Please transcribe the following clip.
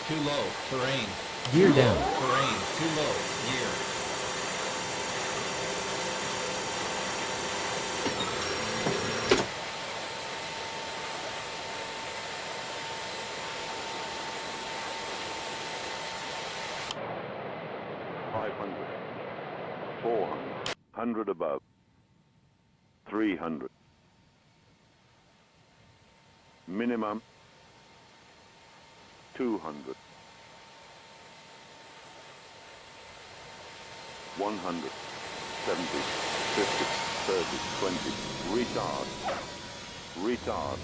too low, terrain. Gear down. Terrain, too low, gear. Hundred above. 300. Minimum 200. 100. 70. 50. 30. 20. Retard. Retard.